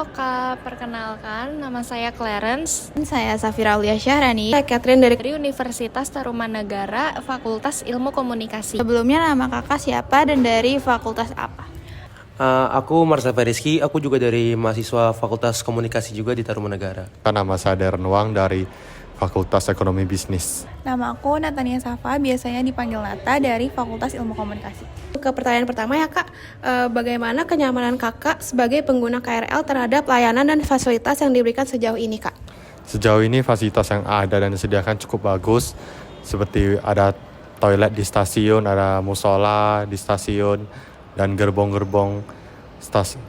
Halo Kak, perkenalkan nama saya Clarence. Saya Safira Aulia Syahrani. Saya Catherine dari Universitas Tarumanagara, Fakultas Ilmu Komunikasi. Sebelumnya nama kakak siapa dan dari fakultas apa? Aku Marsha Feriski, aku juga dari mahasiswa Fakultas Komunikasi juga di Tarumanagara. Nama saya Darren Wang dari Fakultas Ekonomi Bisnis. Nama aku Natania Safa, biasanya dipanggil Nata dari Fakultas Ilmu Komunikasi. Ke pertanyaan pertama ya Kak, bagaimana kenyamanan Kakak sebagai pengguna KRL terhadap layanan dan fasilitas yang diberikan sejauh ini Kak? Sejauh ini fasilitas yang ada dan disediakan cukup bagus, seperti ada toilet di stasiun, ada musola di stasiun, dan gerbong-gerbong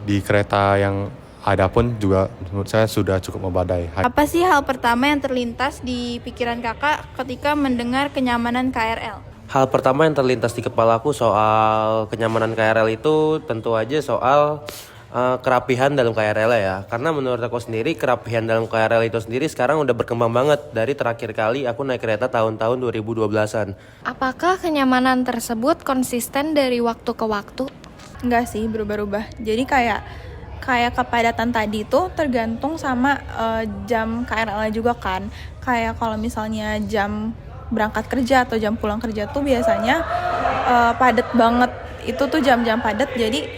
di kereta yang ada pun juga menurut saya sudah cukup memadai. Apa sih hal pertama yang terlintas di pikiran kakak ketika mendengar kenyamanan KRL? Hal pertama yang terlintas di kepala aku soal kenyamanan KRL itu tentu aja soal kerapihan dalam KRL ya. Karena menurut aku sendiri kerapihan dalam KRL itu sendiri sekarang udah berkembang banget. Dari terakhir kali aku naik kereta tahun-tahun 2012-an. Apakah kenyamanan tersebut konsisten dari waktu ke waktu? Enggak sih, berubah-ubah. Jadi kayak kepadatan tadi tuh tergantung sama jam KRL-nya juga kan. Kayak kalau misalnya jam berangkat kerja atau jam pulang kerja tuh biasanya padat banget. Itu tuh jam-jam padat, jadi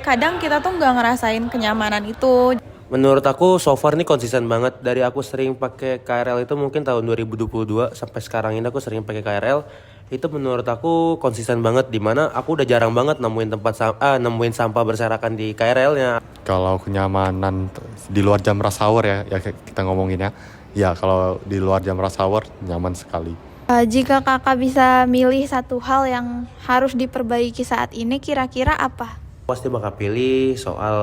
kadang kita tuh nggak ngerasain kenyamanan itu. Menurut aku so far ini konsisten banget. Dari aku sering pakai KRL itu mungkin tahun 2022 sampai sekarang ini aku sering pakai KRL. Itu menurut aku konsisten banget, dimana aku udah jarang banget nemuin sampah berserakan di KRL-nya. Kalau kenyamanan di luar jam rush hour ya kita ngomongin ya. Ya kalau di luar jam rush hour nyaman sekali. Jika kakak bisa milih satu hal yang harus diperbaiki saat ini, kira-kira apa? Pasti bakal pilih soal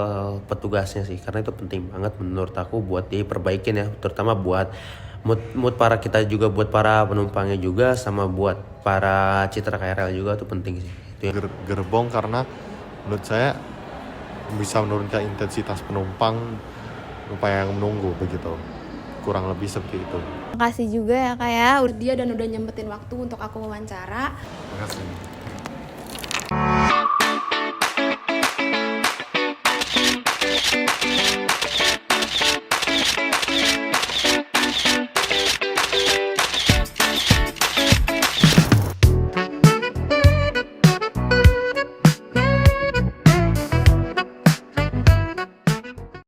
petugasnya sih, karena itu penting banget menurut aku buat diperbaikin ya, terutama buat mood para kita juga, buat para penumpangnya juga, sama buat para citra KRL juga tuh penting sih. Itu ya. Gerbong karena menurut saya bisa menurunkan intensitas penumpang yang menunggu begitu. Kurang lebih seperti itu. Makasih juga ya kak ya. Dia dan udah nyempetin waktu untuk aku wawancara. Terima kasih.